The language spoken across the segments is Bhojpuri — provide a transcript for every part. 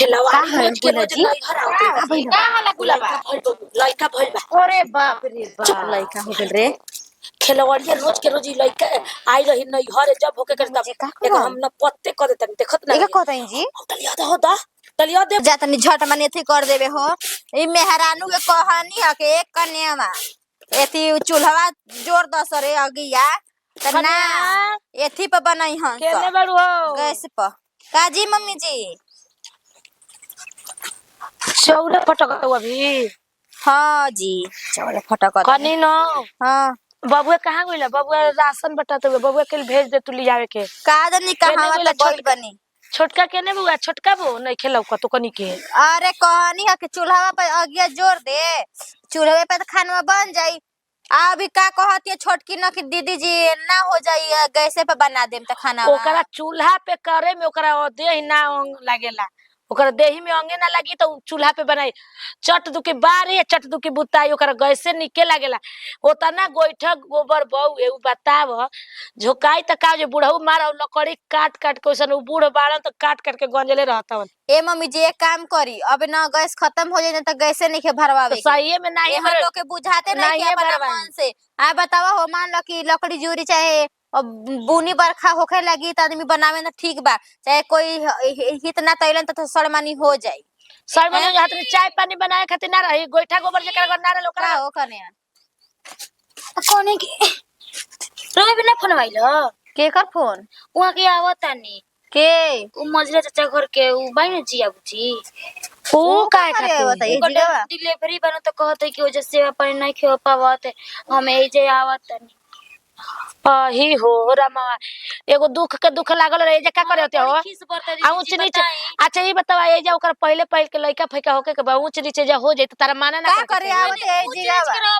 का खेलवाड़ी है रोज के बोला रोज जी नैहर आवते बा का हला गुलाबा लइका भइल बा अरे बाप रे बाप लइका हो गेल रे खेलवाड़िया रोज के रोज लइका आई रही नैहर जब होके कर मम्मी तब जी का एक करम हम न पत्ते कर देतन देखत ना एका रही कहतई जी टलिया द हो दा टलिया दे जा तनी झट माने एथी कर देबे हो ई मेहरानू के कहानी ह के एक कन्यावा एथी चूल्हा जोर दस रे अगिया त ना कन्या एथी पे बनाई हंस केने बड़ू हो गैस पर का जी मम्मी जी चौड़े फटक तो अभी हाँ जी चल फटक दनी कनी न हाँ बबुआ कहाँ गइला बबुआ राशन बटाते हुए बबुआ के भेज दे तू लियावे के का दनी केने कहावा गइला त गइल बनी छोटका केने बुआ छोटका बो नहीं खेलौ का तो कनी के अरे कहानी है कि चूल्हा पे अगिया जोर दे चूल्हे पे तो खाना बन जाई अभी का कहती है छोटकी न कि दीदी जी ना हो जाई गैसे पे बना देम त खाना ओकरा चूल्हा पे करे में ओकरा देह ना अंग लागेला ओकरा देही में अंगे ना लगी तो चूल्हा पे बनाई चट दुके बारे चट दुके बुताई ओकरा गैसे निके लागेला ओतना गोइठा गोबर बहु ए बताव झोकाई त का जे बुढ़ऊ मार लकड़ी काट काट के ओसन बूढ़ बाड़न त काट काट के गंजले रहतवन ए मम्मी जी एक काम करी अब ना गैस खत्म हो जाए त गैसे नहीं के तो भरवावे के सही में नहीं एहन लोग के बुझाते नहीं कि अपना मन से आ बतावा हो मान लो कि लकड़ी जूरी चाहे बुनी बरखा होखे लगी त आदमी बनावे ना ठीक बा चाहे कोई हित ना तैलन त सड़मानी हो जाई सर में हाथ में चाय पानी बनाए खातिर ना रही गोइठा गोबर जेकरा घर ना रहे का ओकरा हो कने कोने के रोए बिना फोन आइलो के कर फोन वहां के आवतानी के उ मजरे चाचा घर के उ बाई जी आबुची ऊ काहे करे खातिर बताइए उनका जीवा डिलीवरी बनो तो कहते कि वजह से पानी नहीं खियो पावत हम ए जे आवतानी ही हो रामा एगो दुख के दुख लागल रहे जे का करे होते हो खिस पड़ता आ ऊंच नीचे अच्छा ये बतावा ये जा ओकर पहले पहल के लइका फैका होके के बा ऊंच नीचे जा हो जाए त तारा माने ना का करे आवत है जीवा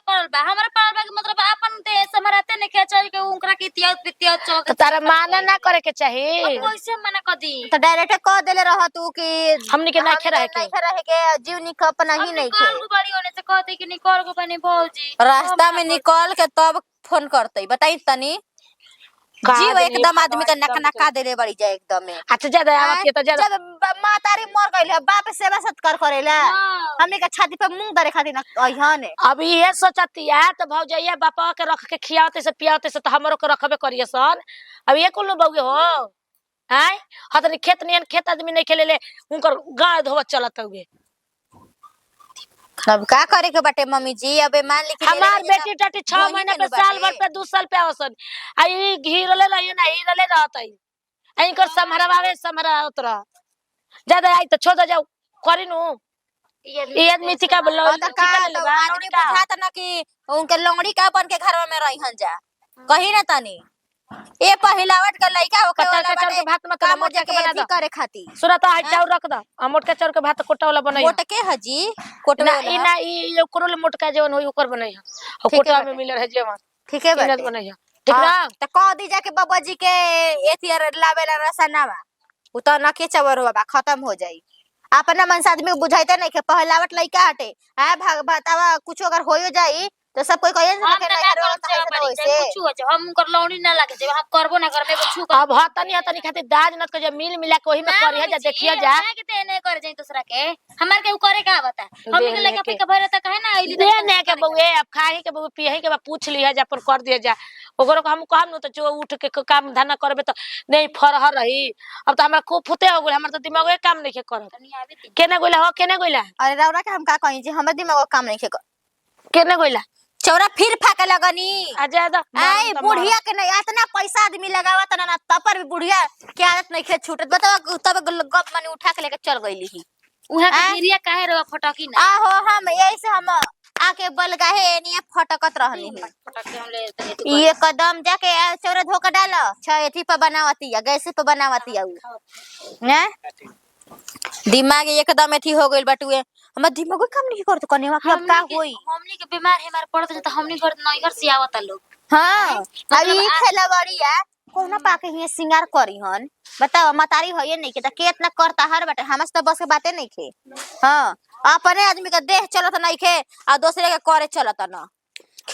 पड़ल बा हमरा पड़ल बा के मतलब अपन ते समराते ने के चल के उनकरा के तिया पितिया चल त तारा माने ना करे के चाही कैसे मना कर दी तो डायरेक्ट कह देले रह तू कि हमनी के नाखे रहे के रहे के जीव निक अपना ही नहीं खे निकल बड़ी होने से कहते कि निकल गो बने भौजी रास्ता में निकल के तब फोन करते बताई तनी जीव एकदम आदमी का नक नका देले बड़ी जाए एकदम में अच्छा ज्यादा आवत के त ज्यादा जब मातारी मर गइल है बाप सेवा सत्कार करेला हमने का छाती पे मुंह दरे खातिर न अइहन अब ये सोचतिया त भौजैया बापा के रख के खियावते से पियावते से त हमरो के रखबे करिए सन अब ये कुल बउए हो हैं हतनी खेत नियन खेत आदमी नहीं खेले ले उनकर गाय धोवत चलत हुए अब का करे के बाटे मम्मी जी अबे मान ली कि हमार बेटी टाटी 6 महीने पे साल भर पे 2 साल पे आवसन आई घिरले रही ना हिरले रहतई इनकर समहरवावे समहरावत रह ज्यादा आई त छोड़ जाओ करी नु ये आदमी का बोलो आदमी बुझाता ना कि उनके लंगड़ी का बन के घर में रहिहन जा कहीं ना तनी ए पहिलावट का लइका होके वाला के भात मत काम मोटा के बना के दो करे खाती सुरत आई चाउर रख द मोटका चाउर के भात कोटा वाला बनाई मोट के हजी कोटवे ना ई ना ई ओकरो मोटका जेवन होई ओकर बनाई और कोटा में मिलल है जेवन ठीक है इनत बनाई ठीक ना त कह दी जा के बाबा जी के एथियर लावेला रसनावा उ त न के चवर बाबा खत्म हो जाई अपना मन से आदमी को बुझाइते नहीं के पहलावट लइका हटे आ बतावा कुछ अगर होयो जाई तो सब कोई कहे ना के नहीं वैसे कुछ हो जा हम कर लौड़ी ना लागे जे हम करबो ना करबे को छु अब हतनी खातिर दाज नत के जे मिल मिला के ओही में करिया जा देखिया जा के ते नहीं कर जाई दूसरा के हमार के उ करे का बता हम के लेके पे के भरे त कहे ना आइली दे ने के बउए अब खाही के बउए पियही के पूछ लिया जा पर कर दिया जा ओकरो हम कहम न त जो उठ के काम धंधा करबे त नहीं फरहर रही अब त हमरा खूब फुते हो गेल हमर त दिमाग काम नहीं के करत केने गोइला हो केने गोइला अरे रौरा के हम का कहि जे हमर दिमाग काम नहीं के केने गोइला चौरा फिर फाके लगनी आ ज्यादा आई बुढ़िया के नहीं इतना पैसा आदमी लगावत ना तब पर भी बुढ़िया के आदत नहीं खे छूटत बतावा तब गप माने उठा के लेके चल गईली ही उहा के गिरिया काहे रो फटकी ना आहो हम ऐसे हम आके बलगाहे एनिया फटकत रहनी फटक के हम ले ये कदम जाके चौरा धोके डाल छ एथी पे बनावती है गैस पे बनावती है हैं दिमाग एकदम एथी हो गइल बटुए हमर दिमाग काम नहीं करत कनेवा के अब का होई हमनी के बीमार है हमार पड़त त हमनी घर नहीं घर से आवत लोग हां अभी खेला बड़िया कोना पाके हिया सिंगार करी हन बताओ मतारी होये नहीं के त के इतना करता हर बटे हमस त बस के बातें नहीं खे हां अपने आदमी का देह चलत नहीं खे आ दूसरे के करे चलत न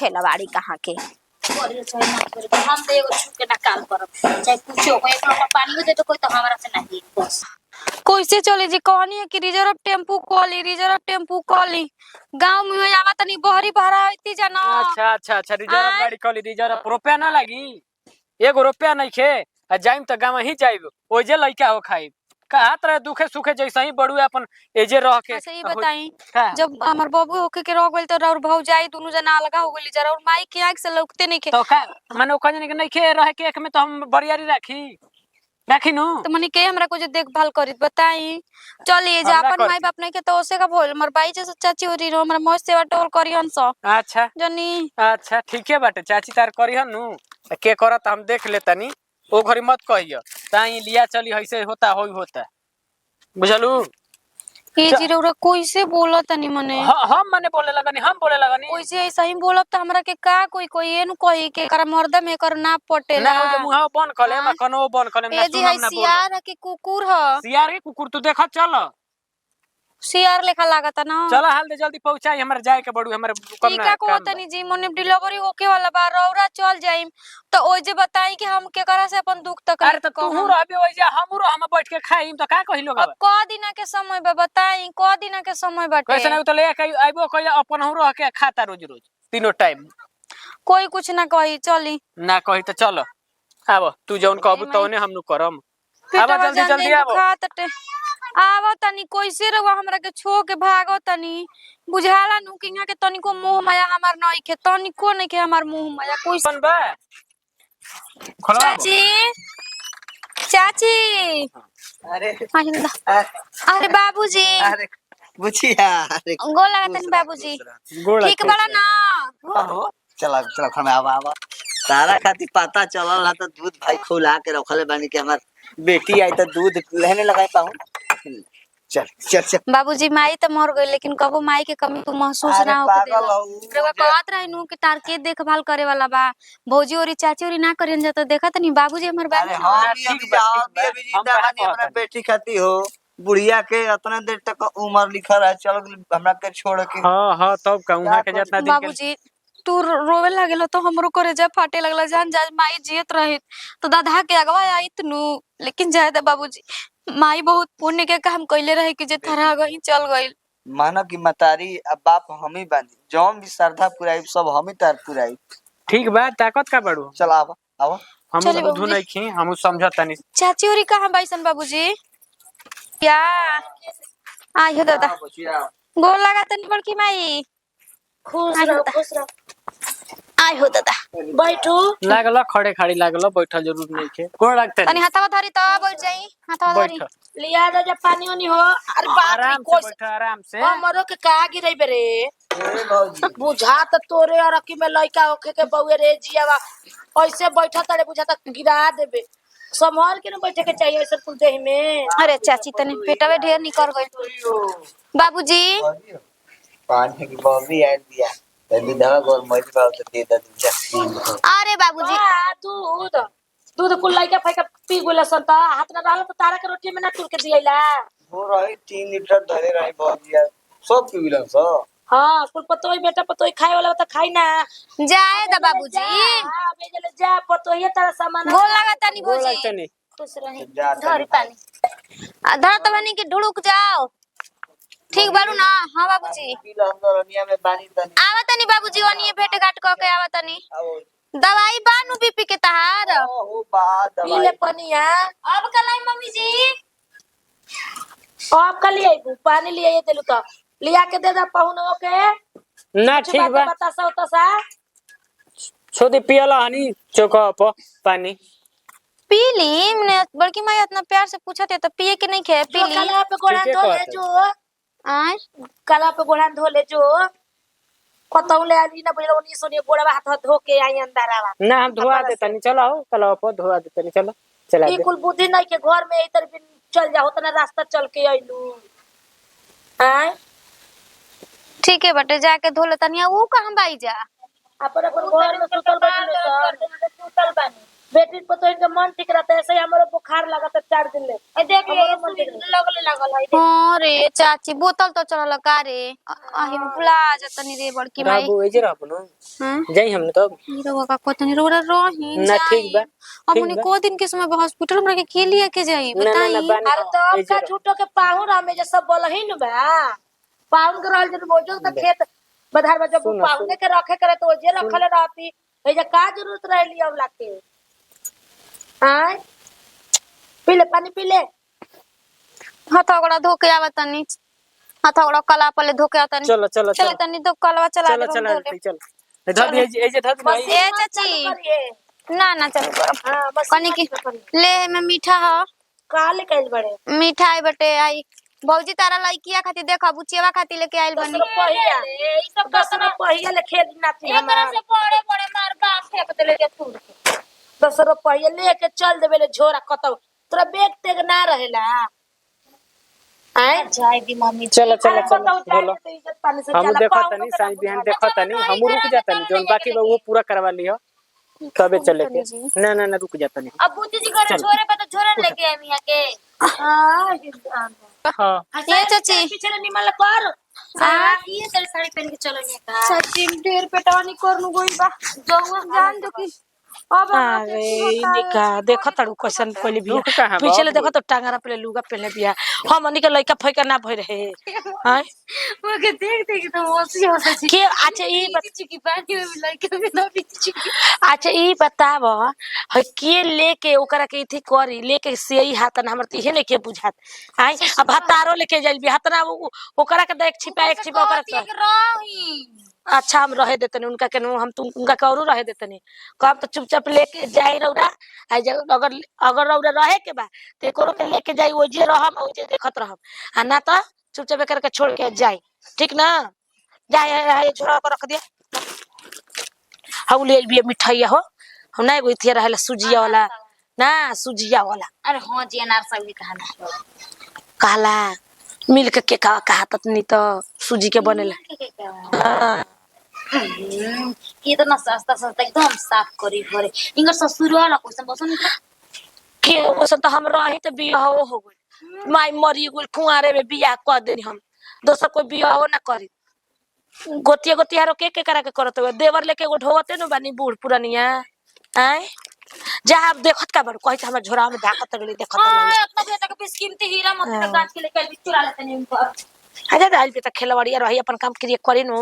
खेलवाड़ी कहां के करे चाहे ना करे हम तो एगो छू के ना काम करब चाहे कुछ हो एक लोटा पानी दे तो कोई तो हमरा से नहीं बस कैसे चले जी कहनी है कि रिजर्व टेम्पू कॉली गांव में आवा तनी बहरी बहरा होती जाना। अच्छा अच्छा अच्छा रिजर्व आय। गाड़ी कॉली रिजर्व रुपया ना लगी 1 रुपया नहीं खे आ जाइम तो गाँव ही जाइब ओजे लइका हो खाइब कहा तरह दुखे सुखे जैसे ही बड़ुए अपन एजे रह के अच्छा ये बताई का? जब हमार बाबू होके के रह गइल तो और भौजाई दोनों जना अलगा हो गइल जरा और माई के आंख से लौकते नहीं खे तो का माने ओकन के नहीं खे रहे के एक में तो हम बरियारी राखी नु तो मनी के हमरा कुछ देखभाल करी बताई। चलिए जा हमरा अपन करती। माई बाप नहीं के तो ओसे का बोल हमर बाई जैसे चाची हो रही रो हमरा मौज सेवा टोल करी हंस अच्छा जनी। अच्छा ठीक है बाटे चाची तार करी नु के करत हम देख लेतनी ओ घरी मत कहियो ताई लिया चली ऐसे होता होता बुझलू ये जी रौरा कैसे बोला तनी मने हम मने हम बोले लगनी कैसे ऐसा ही बोलब त हमरा के का कोई कोई एनु कही के कर मर्द में कर ना पटेला। ना हो मुहा बन कले मा कनो बन कले ना ए जी है सुनम ना बोल सियार है कि कुकुर ह सियार के कुकुर तू देखत चल सियार लेखा लागता ना। चलो हाल दे जल्दी पहुंचाई हमर जाए के बड़ू हमर कम ठीक ना है को काम तनी जी मने डिलीवरी होके वाला बा रौरा चल जाइम तो ओइ जे बताई कि हम के करा से अपन दुख तक अरे तो तू रहबे ओइ जे हमहू हम बैठ के खाइम तो का कहिलो अब क दिना के समय बा बताई क दिना के समय बाटे कैसे ना तो ले के आइबो कइला अपन हूं रह के खाता रोज रोज तीनों टाइम कोई कुछ ना कही चली ना कही तो चलो आबो तू जौन कहबू तौने हमनु करम आबो पेटवा जल्दी जल्दी आबो खातटे आवा तनी कैसे रहुआ हमरा के छो के भागो तनी बुझाला नु कि के तनिको मोह माया हमार नहीं के तनिको नहीं के हमार मोह माया कोई कौन बा खोला चाची चाची अरे अरे बाबूजी अरे बुचिया अरे गोल लगा तनी बाबूजी गोड़ ठीक बड़ा ना हो चला चला खाना आवा तारा खातिर पता चलल है तो दूध भाई खुला के रखले बानी के हमार बेटी आई तो दूध लेने लगाए पाऊं चल चल चल बाबूजी माई तो मर गई लेकिन कबो माई के कमी तू महसूस अरे ना हो पागल हऊ रउआ कहत रही नु कि तार के देखभाल करे वाला बा भौजी और चाची और ना करियन जा तो देखा तनी बाबूजी हमर अरे बाबू हाँ ठीक अभी बा, जाओ ठीक बा। अभी हम जिंदा कहाँ बानी अपना कहत बेटी खाती हो बुढ़िया के इतना देर तक उम्र लिखल है चलो हमरा के छोड़ के हां हां तब कहूं के जितना दिन के बाबूजी तू रोवे लागेला तो हमरो करे जा फाटे लगला जान जा माई जियत रहित तो दादा के अगवा आइत नु लेकिन जाए दा बाबूजी माई बहुत पुण्य के काम कइले रहे कि जे थरा गई चल गइल मानो कि मतारी अब बाप हम ही बानी जौन भी श्रद्धा पुराई सब हम ही तार पुराई ठीक बा ताकत का बड़ू चल आवा आवा हम चलिए बुझू बाबूजी। नहीं खी हम समझत नहीं चाची और कहां बाइसन बाबूजी क्या आयो दादा आवा बुचिया गोल लगा तनी बड़की माई खुश आयो रहो दादा खुश रहो आयो दादा बैठू लागल खड़े खाड़ी लागल बैठल जरूर नहीं खे गोड़ लगते तनी हाथवा धरी त बैठ जाई हाथवा धरी बैठ लिया दो जब पानी वानी हो अरे बाप रे आराम से कोई बैठ आराम से हमरो के का गिरई बेरे ए भौजी बुझा त तोरे और अकी में लइका होखे के बउए रे जियावा ऐसे बैठा तड़े बुझा त गिरा देबे संभाल के न बैठे के चाहिए ऐसे कुल देह में अरे चाची तनी पेटवे ढेर निकल गइल बाबूजी पानी की बॉम्बी आयल दिया तभी दवा गोल मरी बात दे दा दूसरा अरे बाबूजी दूध दूध कुल लइका फाइका पी गोला संता हाथ ना रहल त तारा के रोटी में ना टूर के दियला वो रही 3 लीटर धरे रही भौजी सब पीलन सो हां कुल पतोई बेटा पतोई खाए वाला त खाई ना जाए दा बाबूजी हां बेजले जा पतोई तारा सामान गोल लगा तनी गोड़ भौजी लगते नहीं खुश रही जा धरी पानी धर त बनी के ढुड़ुक जाओ ठीक बारू ना हां बाबूजी पीला अंदर अनिया में पानी तनी आवा तनी बाबूजी ओनिए भेट घाट क के आवा तनी आओ दवाई बानू बीपी के तहार हो बात पी दवाई ले पनिया अब कलाई मम्मी जी अब का लिए पानी लिए देलू तो लिया के दे दा पहुनो के ना ठीक बा बता सो तो सा छोदी पियला हनी चोका प पानी पी ली मैंने बड़की माई इतना प्यार से पूछा थे तो पिए के नहीं खे पी ली कला पे गोड़ा ठीक है धो ले कहते। जो आय कला पे गोड़ा धो ले जो कतौ ले आली ना बोले ओनी सोनी गोड़ा हाथ धो के आई अंदर आवा ना हम धोआ देता नहीं चलो आओ कल प धोआ देता नहीं चलो चला ई दे कुल बुद्धि नहीं के घर में इधर भी चल जाओ तना रास्ता चल के आइलू हां ठीक है बटे जाके धो ले तनिया वो कहां बाई जा अपन अपन घर में सुतल बैठल सुतल बानी बेटी पर तो इनका मन ठीक रहता है, ऐसे ही हमारा बुखार लगा था 4 दिन ले। देख हमारा ये मन ठीक रहता लगले लागल है हाँ रे चाची बोतल तो चलल का रे आही भुला जातनी रे बड़की माई रहबो एजे रहबो न हां जाई हमने तब हीरो का कोतनी रोड़ा रही ना ठीक बा अब ठीक उन्हें बा को दिन के समय हॉस्पिटल में के खेलिए के जाई ना ना ना बताई बानी अरे तो अब एजे का रह झूठो के पाहुन हमें जे सब बोलही न बा पाहुन के रहल जन बोझो त खेत बधार में जब सुनो, पाहुने के रखे करे तो जे रखले रहती ए जे का जरूरत रहली अब लाके आय पीले पानी पीले हथौड़ा धोके आवतनी हथौड़ा कला पले धोके आवतनी चलो चलो चल चलो तनी तो कलवा चला चलो दे चलो हम धो चल धर दे एजे धर दे भाई ए मत चाची चालू करिए ना ना चल हां बस कनी की ले में मीठा ह का ले कैल बड़े मिठाई बटे आई भौजी तारा लइकिया खातिर देखा बुचियावा खातिर लेके आइल 10 बनी रुपया ई सब 10 रुपया ले खेत नाती एकरा हमार से बड़े बड़े मार गांव फेंक देले के फूल के 10 रुपया लेके चल देबे ले झोरा कतौ तोरा बेग तेग ना रहेला आय जाय दी मम्मी चलो चलो अरे चलो बताओ बोलो जाए तो इज्जत पानी से हम चला देखो पाऊँ तनी के साँझ ना बिहान बुझा देखो तनी हम रुक जातनी जोन बाकी बा वो पूरा करवा लियो तबे चले के ना ना ना रुक जातनी अब बुच्ची जी घर चल। छोरे पे तो छोरन लेके आई मिया के हां हां ये चाची पीछे ने निमल कर ये तेरे साड़ी पहन के चलो नहीं का चाची ढेर पेटवानी करनु गई बा जान दो कि अब हमरा के अरे निका देखो तड़ू क्वेश्चन पहले भी दुख कहाँ बा पीछे ले देखो तो टांगरा पे लुगा पहले बिया हम अनी के लइका फइका ना भइ रहे हां ओके देख देख तो हंसी हंसी के अच्छा ई चिकी पानी में लड़के में ना चिकी अच्छा ई बताव है के लेके ओकरा के इथी करी लेके सेई हाथ न हमर तिहे नहीं के बुझात आई अब हतारो लेके जाइल भी हतना ओकरा के देख छिपा एक छिपा ओकरा के रही अच्छा हम रहे देतनी उनका के हम तुम उनका के औरो रहे देतनी कब तो चुपचाप लेके जाई रौरा आ अगर अगर रौरा रहे के बा ते कोरो के लेके जाई ओजे रहम ओजे देखत रहम आ ना तो चुपचाप करके छोड़ के जाई ठीक ना जाए छोड़ा कर रख दिया हम ले भी मिठाइया हो हम ना एगो इथे रहला सुजिया वाला ना सुजिया वाला अरे हां जी अनार सब कहाना कहला मिल्क के कहा ततनी तो सूजी के बनेला हाँ। ये तो ना सस्ता सस्ता एकदम साफ करी भरे इनकर ससुर वाला क्वेश्चन बसन के ओसन तो हम रही तो बियाह हो गई माई मरी गई कुंवारे में बियाह कर देनी हम दोसर कोई बियाह ना करी गोतिया गोतिया रो के करा के करत हो देवर लेके एगो ढोवते न बानी बूढ़ पुरानिया आय जा आप देखत का बड़ कहि हमर झोरा में धाकत गली देखत हां नहीं अपना बेटा के बिस्किट हीरा मोती का गांठ के लेके चुरा लेते नहीं उनकर आजा दाल पे त खेलवाड़िया रही अपन काम क्रिया करी नु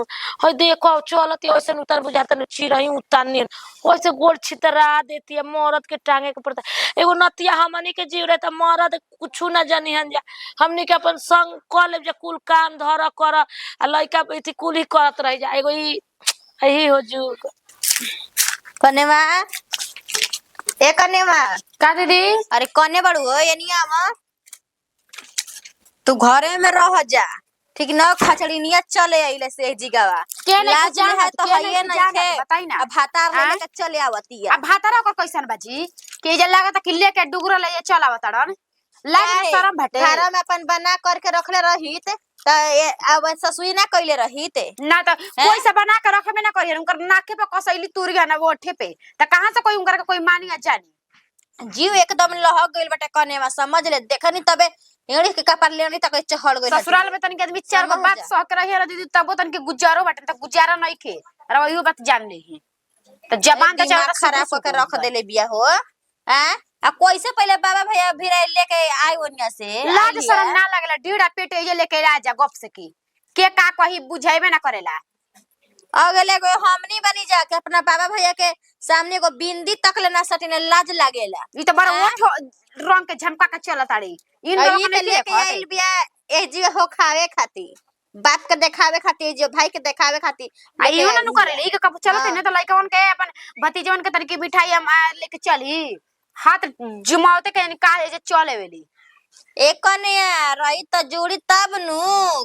होय देखो चलत ओइसे उतर बुझात न छी रही उतारनी ओइसे गोल छितरा देती है मरद के टांगे के पड़ता एगो नतिया हमनी के जीव रहे त मरद कुछु ना जानी हन जा हमनी के अपन संग क लेब जे कुल काम धर कर आ लइका बेटी कुल ही करत रह जा एगो यही हो जू कनेवा ए कनेवा का दीदी अरे कने बड़ू हो ये नहीं आवा तू घरे में रह जा ठीक ना खचड़ी निया चले आइले से जिगावा के नहीं लाज में है तो के है नहीं जानत, नहीं बताई ना। अब भातार हाँ? लेके चले आवती है अब भातारा ओकर कैसन बाजी के जे लागत कि लेके डुगरो ले चलाव तड़न लाज में शरम भटे घर में अपन बना करके रखले रहित त अब ससुई ना कइले रहित ना तो कोई से बना के रखे में ना करियन उनकर नाके पे कसैली तुर गया ना वो ओठे पे त कहां से कोई उनकर के कोई मानी या जानी जीव एकदम लहक गइल बटे कनेवा समझ ले देखनी तबे एड़ी के कपार लेनी तक चढ़ गइल ससुराल में तनिक आदमी चार गो बात सह के रही दीदी तबो तनिक गुजारो बाटे त गुजारा नहीं खे अरे वही बात जान ली त जबान त दिमाग खराब करके रख देले बिया हो हैं आ कैसे पहले बाबा भैया भी लेके आए ओनिया से लाज शरम ना लागला डीड़ा पेटे ये लेके आ जा गप से की के का कही बुझाइबे ना करेला अगले को हमनी बनी जा के अपना बाबा भैया के सामने को बिंदी तक लेना सटिने लाज लागेला ई त बड़ा ओठ रंग के झमका के चलत आड़ी इन और लोग ये ने लेके आइल बिया ए जी हो खावे खाती बाप के देखावे खाती जो भाई के देखावे खाती आइयो ना नु करे ई के कब चलत है ना त लइका के अपन भतीजवन के तनिक मिठाई हम लेके चली हाथ जुमावते के निकाल जे चले वेली एक कने रही तो जोड़ी तब नु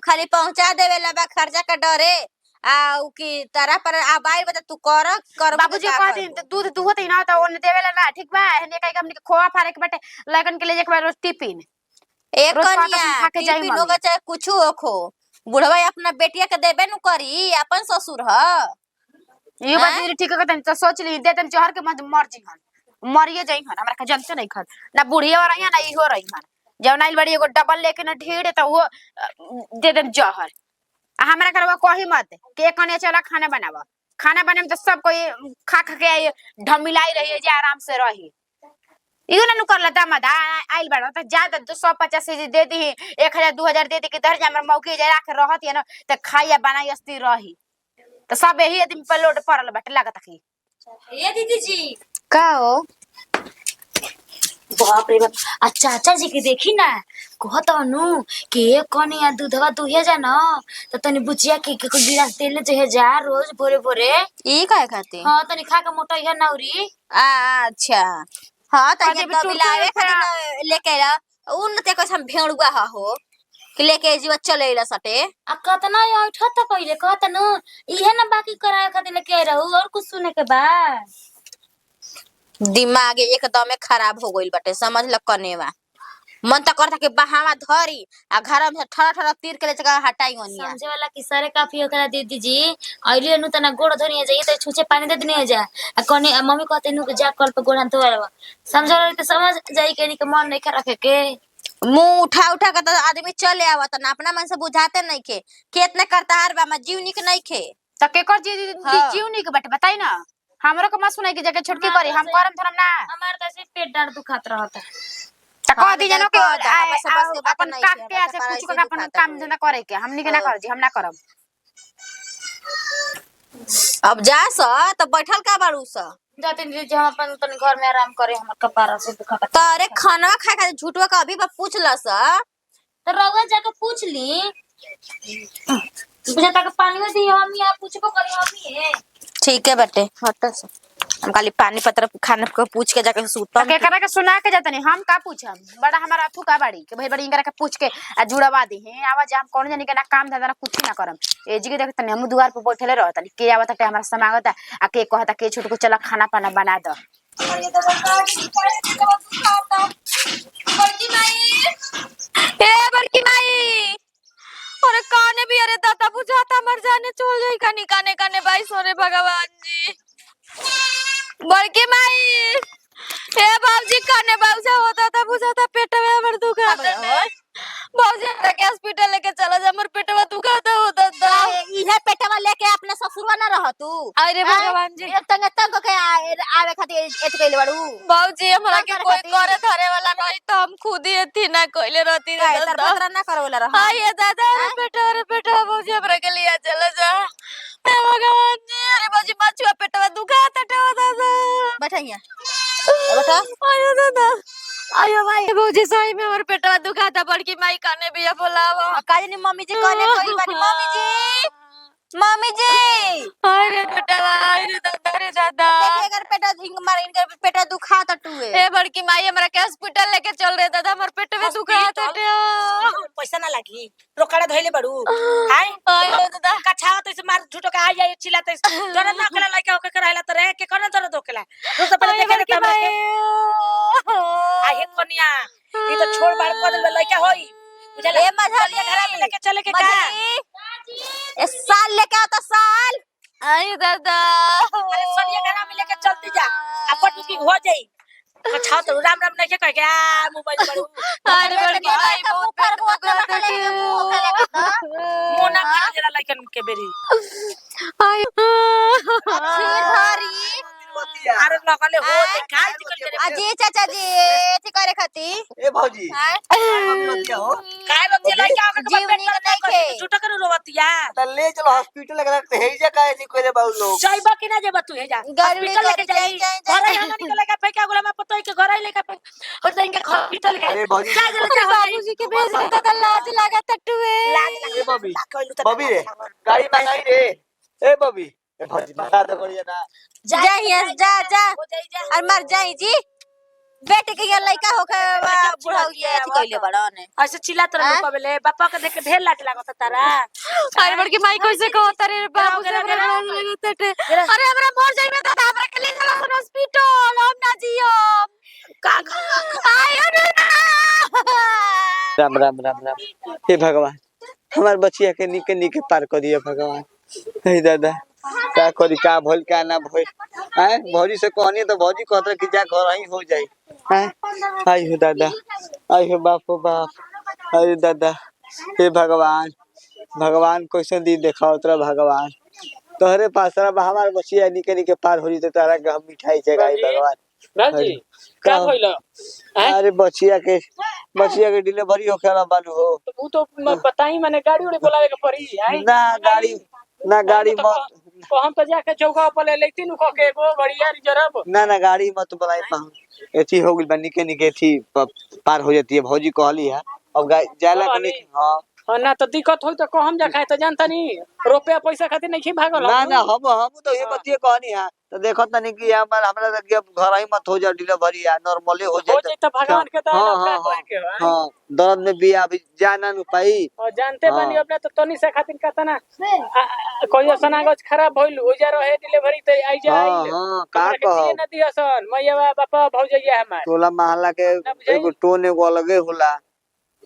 खाली पहुंचा देवे ला खर्चा का डरे आ उ की तरह पर आबाई बता तू कर बाबूजी कह दिन त दूध दुहत ही ना त ओने देवेला ना ठीक बा हने कई हमनी के खोआ फारे के बाटे लगन के ले जे के बाद टिफिन एक रोज पाता कनिया से खा के जाई टिफिन होगा चाहे कुछ हो बुढ़वा अपना बेटिया के देबे नु करी अपन ससुर ह ये बात मेरी ठीक है त सोच ली देतन जहर के मर्जी हन मरिए जाई हन हमरा के जानते नहीं खन ना बुढ़िया रही ना इहो रही हन जब नाइल बड़ी एगो डबल लेके ना ढेर त वो दे दे जहर आ हमरा करवा कही मत के कने चला खाना बने में तो सब कोई खा खा के ढमिलाई रही है जे आराम से रही इहो ना नु करला दामाद आइल बड़ा त ज्यादा 250 दे दी 1000 2000 दे दी कि दर हमर मौके जे राख रहत है ना त खाइया बनाई अस्ती रही त सब यही आदमी पे लोड पड़ल बाटे लागत की ए दीदी जी का हो बाप रे बाप अच्छा चाचा जी के देखी ना कहत नु के कने या दूधवा दुहे जा न त तनी बुचिया के गिलास तेल ले जे जा रोज भोरे भोरे ई काहे खाती हां तनी खा के मोटा या नौरी अच्छा हां त अरे ये बिट्टू कबिलावे के खातिर लेके ला उन ते कस हम भेड़ुआ हो कि लेके जीव चलेला सटे आ कतना उठत त पहिले कहत न इहे ना बाकी कराए खातिर लेके रहू और कुछ सुने के बा दिमाग एकदम खराब हो गइल बाटे समझ ल कनेवा मन त करता कि बहावा धरी आ घर में ठड़ा ठड़ा तीर के ले जगह हटाई ओनिया समझे वाला की सारे काफी होकरा दीदी जी आइले नु तना गोड़ धनिया जाई त छुछे पानी दे दनिया जा आ कने मम्मी कहते नु जा कल पे गोड़ हाथ धोवा समझ वाला त समझ जाई के नी के मन नहीं रखे के मुंह उठा उठा के तो आदमी चले आवत ना अपना मन से बुझाते नहीं के कितना करता हर बा मैं जीवनी के नहीं खे त केकर हाँ। जीवनी के बाटे बताई ना हमरो के मत सुनाई के जगह छोटकी करी हम करम थरम ना हमार त से पेट दर्द दुखात रहता त कह दी जनो के बस के बात अपन नहीं काट छे, के हमरा ऐसे से कुछ पारा का ऐसे अपन दुखाता काम धंधा करे के हमनी के ना कर जी हम ना करब अब जा स तो बैठल का बाड़ू स जाते जी हम अपन तनी घर में आराम करे हमर कपारा से दुखाता तरे खाना खाए खातिर झूठवा का अभी बा पूछला स तो रउआ जाके पूछ ली बुझा तक पानी में दी हम या पूछबो करी हम है ठीक है बेटे हट से हम खाली पानी पत्र खाना को पूछ के जाके सूतम के करा के सुना के जातनी हम का पूछम बड़ा हमारा अथु का बाड़ी के भाई बड़ी इनकरा के पूछ के आ जुड़वा दी है आवाज हम कौन जानी के ना काम धंधा ना कुछ ना करम ए जी के देख तनी हम दुआर पे बैठले रहतनी के आवत के हमरा समागत आ के कहता के छोट को चला खाना पाना बना दो ये तो बता दुखाता बड़की माई ए बड़की माई अरे काने भी अरे दादा बुझाता मर जाने चल जाई काने काने काने भाई सोरे भगवान जी बड़की माई ए बाबूजी काने बाबूजा होता था बुझाता पेट में हमर दुखाता बाबूजी के हॉस्पिटल लेके चला जा हमर पेटवा दुखाता होता था इहे पेटवा लेके अपने ससुरवा ना रह तू अरे भगवान जी एक तंग के आवे खातिर एत कइले बाड़ू बाबूजी हमरा के करे कोई खातिर? करे धरे वाला नहीं तो हम खुद ही थी ना कोइले रहती रे तर दादा पत्र ना करे वाला रह हां ये दादा रे बेटा बाबूजी हमरा के लिए चला जा हे भगवान जी अरे बाबूजी बचवा पेटवा दुखाता था दादा बैठा यहाँ बैठा आयो दादा आयो भाई बाबूजी सही में हमर पेटवा दुखाता बड़की माई काने भी बोलावा काजनी मम्मी जी कहले कोई बानी मम्मी जी अरे बेटा अरे दादा देखिए अगर पेटा झिंग मारे इनकर पेटा दुखा टुए ए बड़की माई हमरा के हॉस्पिटल लेके चल रे दादा हमर पेट में दुखाता पैसा ना लागी रोकड़ा धइले बड़ू हाय आयो दादा कछावा तो मार झूठो का आ जाए चिल्लाते डर ना कला लइका होके कराइला त रहे के कौन दर्द होकेला तो सब पहले देखे बड़की तब माई आ हे कनिया ई तो छोड़ बाड़ कर दे लइका होई बुझला ए मझली घर में लेके चले के का ए साल लेके आता साल आयो दादा अरे सोनिया घर में लेके चलती जा अपन बुकिंग हो जाई कछावा तो राम राम नहीं कह के आ मोबाइल पर अरे बड़की माई बहुत पेट दुखाता मोना कर जरा लइकन के बेरी आयो खीर धरी अरे लगले हो खाल निकल के अजी चाचा जी एथी करे खाती ए भौजी मम्मी हो काय बच्चे लइका होके जीवनी के नहीं खे। झूठो कर रोवतिया त ले चलो हॉस्पिटल लगा के हे जे काहे निकले बाऊ लोग जाइबा कि ना जेबा तू हे जा गर्मी हॉस्पिटल लेके कर जाई घर हमनी के लेके फेंका गुला में पतो के घर लेके और जाइन के हॉस्पिटल के अरे भौजी जा जल्दी बाबूजी के भेज दे दादा लाज लागत टुए ए बबी बबी रे गाड़ी मंगाई रे ए बबी ए भौजी बता दो करिए ना जा यहाँ जा जा हो जाई जा और मर जाई जी बेटे के यहाँ लइका होके बुढ़ा ये एथी कइले बड़ा ने ऐसे चिल्लात रह पबले पापा के देख के ढेर लाट लागत तारा अरे बड़की माई कैसे कहत रे बाबू से हमरा लाज लागत अरे हमरा मर जाई में दादा हमरा के ले चला हॉस्पिटल हम ना जियो का आयो ना राम राम राम राम हे भगवान हमार बचिया के निके निके पार कर दिए भगवान हे दादा का का करी का भइल का ना भइल हैं भौजी से कहनी तो भौजी कहत कि जा घर ही हो जाई हैं आई हो दादा आई हो बाप अरे दादा हे भगवान भगवान कैसे दी देखा उतरा भगवान तोहरे पास हमार बचिया निके निके पार हो जते तारा के हम मिठाई चगाई भगवान राजी का भइल अरे बचिया के डिलीवरी हो खेला बालू हो तो वो तो बताई मैंने गाड़ी उड़े बुलावे के पड़ी आई ना गाड़ी मत हम तो जाके चौका पर ले लेती नु के एगो बढ़िया रिजर्व ना गाड़ी मत बुलाई पाऊं एथी हो गइल बा निके निके थी पार हो जाती है भौजी कहली है अब जाला के हां ना तो दिक्कत होई तो कहम जा खाए तो जानता नहीं रुपया पैसा खातिर नहीं भागल ना हम तो ये बतिए कहनी है तो देखो तनी कि हमरा घर ही मत हो जा डिलीवरी है नॉर्मली हो जाए तो भगवान के हां दर्द में भी अभी जाना न पाई और जानते बानी अपने तो तनी से खातिर कहता ना कोई सनागज खराब होइल हो जा रहे डिलीवरी तो आई जा हां का कह न दियासन मैया बापा भौजैया हमार टोला मोहल्ला के एगो टोन एगो अलगे होला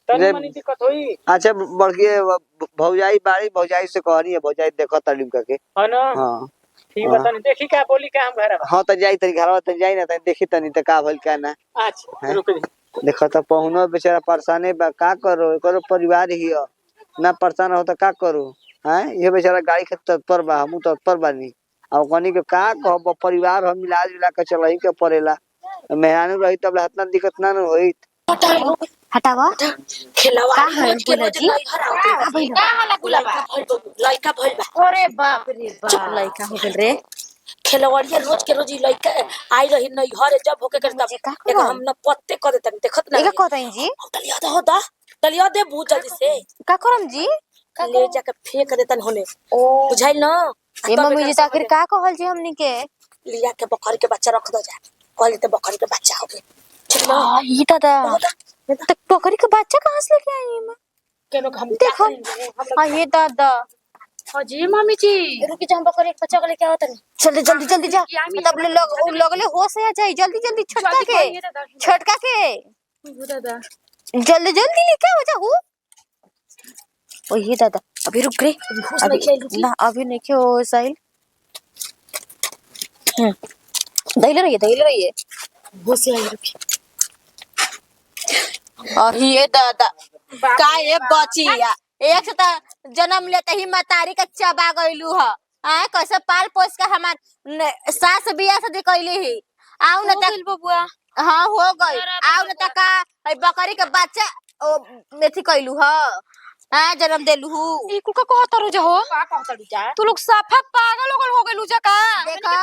तनी मनी दिक्कत होई अच्छा बड़की भौजाई से कहनी है भौजाई देखो तालीम करके हां ना हां ठीक बतानी देखी का बोली का हम घर हां तो जाई तरी घरवा त जाई ना त देखी तनी त का भइल का ना अच्छा रुक देखो तो पहुनो बेचारा परेशाने बा का करो करो परिवार ही हो ना परेशान हो तो का करो हैं ये बेचारा गाड़ी के तत्पर बा हम तत्पर बानी अब कनी के का कहब परिवार हम मिला जुला के चलही के पड़ेला मेहरानू रही तब इतना दिक्कत ना होई हटावा खेलवा का है बोला जी का हला गुलाबा लइका भइल बा अरे बाप रे बाप लइका हो गेल रे खेलवाड़िया रोज के रोज लइका आई रही नहीं हरे जब होके करता एक हम न पत्ते कर देता देखत ना एका कहतई जी दलिया दे बहुत जल्दी से का करम जी ले जाके फेंक देतन होने बुझाइल ना ए मम्मी जी आखिर का कहल जी हमनी के लिया के बकरी के बच्चा रख दो जा कहले त बकरी के बच्चा हो गए ठीक ना ई दादा तक बकरी के बच्चा कहां से लेके आई मां केनो हम देखो हां ये दादा हाजी मम्मी जी रुकी जा हम बकरी के बच्चा को लेके आवत नहीं जल्दी जा तब लगले होश आ जाई जल्दी छटका के दादा जल्दी लेके आ जा हूं ओ ये दादा अभी रुक रे ना अभी नहीं के हो साहिल दहिले रहिए होश आई रुकी ये दादा का ये बचिया एक से जन्म लेते ही मतारी का चबा गइलू ह आए कैसे पाल पोस के हमार सास बियाह से कइली ही आउ न तक बबुआ हां हो गई आउ न तक बकरी के बच्चा मेथी कइलू ह हां जन्म देलू ई कुल का कहत रहो हो का कहत जा तू लोग साफा पागल हो गइलू जा का देखा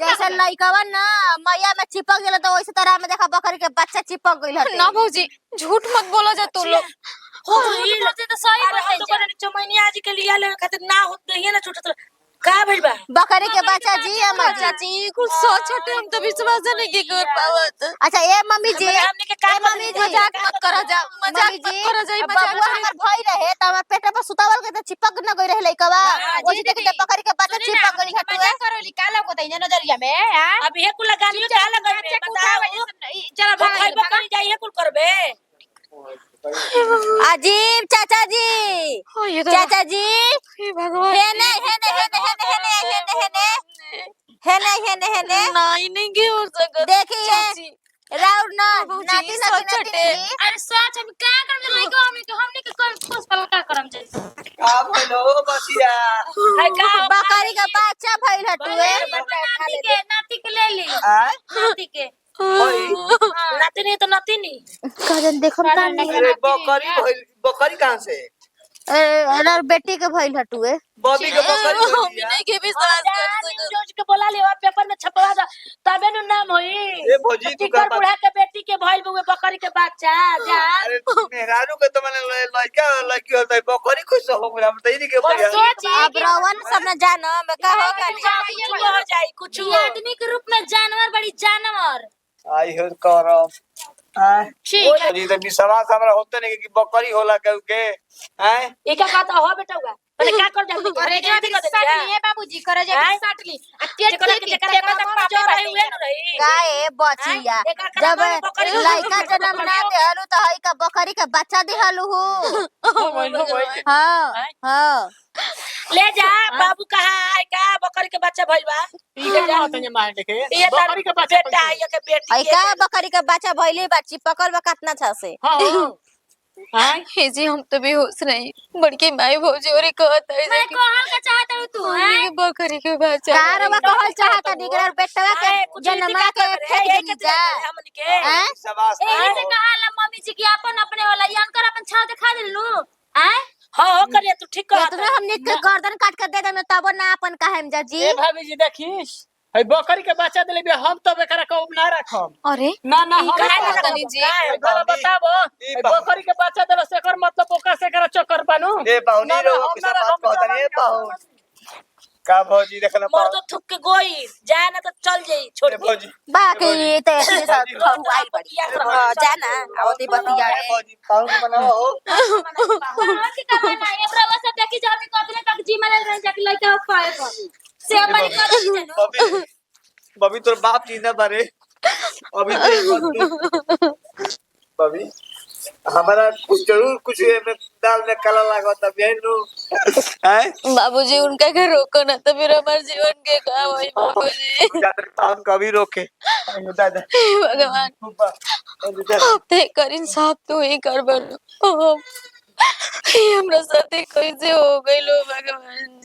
जैसे लइकावा ना मैया में चिपक गेल तो वैसे तरह में देखा बकरी के बच्चा चिपक गइल हटे ना भौजी झूठ मत बोलो जा तू लोग हो ई लोग तो सही बताई तो करे 6 महीने आज के लिए ले खातिर ना होत नहीं है ना छोटा का भइल बा बकरी के बच्चा जी हमर चाची कुल सच हटे हम तो विश्वास नहीं के कर पावत अच्छा ए मम्मी जी हमने के का मम्मी जी मजाक मत करा जा मजाक मत करा जा बबुआ हमर भई रहे त हमर पेट पर सुतावल के त चिपक न गई रहे लइकवा ओजी देख के बकरी के बच्चा चिपक गई हटुए मजाक करोली काला को तई नजरिया में हां अब हे कुल लगानी का लगाई बताओ चला भाई बकरी जाई हे कुल करबे अजीब चाचा जी चाचा जी हे भगवान हेने नहीं के हो सकत देखिए राउर ना नाती अरे सच हम का करम लइको हमने के कोस पल का करम जे का भइलो बसिया है का बकरी का बच्चा भइल हटुए नाती के ले ली आ नाती के होई नाती नहीं तो नाती नहीं काजन देखम का नहीं बकरी कहां से अरे बेटी के भइल हटुए बॉबी के बकरी हम नहीं के विश्वास कर सकत जोज के बोला ले पेपर में छपवा दो तबे नु नाम होई ए भौजी तू का बुढ़ा के बेटी के भइल बुए बकरी के बच्चा जा अरे मेहरारू के तो मैंने लड़की होता है बकरी खुश हो गया बताइए के भैया अब रवन सब न जानो मैं का हो का हो जाई कुछ आदमी के रूप में जानवर बड़ी जानवर आई हो करम ठीक है जी तो विश्वास हमरा होते नहीं कि बकरी होला के हैं ये क्या कहता हो बेटा हुआ पहले क्या कर जल्दी करे जा साट लिए बाबूजी करे जा साट ली जो रही हुए न रही गाए बचिया जब लइका जन्म ना देहलु त हई का बकरी के बच्चा देहलु हो हां ले जा बाबू कहाँ है का बकरी के बच्चा भइल बा ई के जा तने मार देखे ये तार बकरी के बच्चा बेटा है ये के बेटी आई का बकरी के बच्चा भइले बा चिपकल बा कितना छा से हां हां हे जी हम तो बेहोश नहीं बड़की माई भौजी और कहत है मैं कहल का चाहत हूँ तू हैं कि बकरी के बच्चा कारवा कहल चाहता निकरा बेटवा के जन्मा के फेंक दे जा हमन के हैं शाबाश एही से कहाला मम्मी जी की अपन अपने होला यानकर अपन छाव दिखा दिलनु हैं हां हो करिए तू ठीक कह इतना हमने के गर्दन काट कर दे दे तब ना अपन कहेम जा जी ए भाभी जी देखिस है बकरी के बच्चा देले बे हम तो बेकरा को ना रखम अरे ना ना हम काहे ना पता नहीं रखब? जी काहे? घर बताबो ई है बकरी के बच्चा देले से एकर मतलब ओका से एकर चक्कर बानू ए पाहुनी ना, ना, रो हम के ना सब रखम, बात कहता नहीं हम पाहुन का भौजी देखला मोर तो थुक के गोई जाए ना तो चल जाई छोड़ ए भौजी बाकी ये तो ऐसे सब ठुआई पड़ी जाना आवती बतिया ए भौजी पाहुन बनाओ हो कहाँ की कहाना है ब्रवा सब देखी जामी कतले तक जी मले रह जाके लइका खाए को से अपन कर दी जनु बबी बबी तोर बाप जिंदा बारे अभी तो बबी हमारा कुछ जरूर कुछ में दाल में काला लागत बेनु हैं बाबूजी उनका के रोको ना तो फिर हमारे जीवन के का होई बाबूजी जाकर पाहुन कभी रोके अयो दादा हे भगवान खूबा अयो दादा अब ते कर इंसाफ तो ही कर बनो ये हमरा साथे कैसे हो गई लो भगवान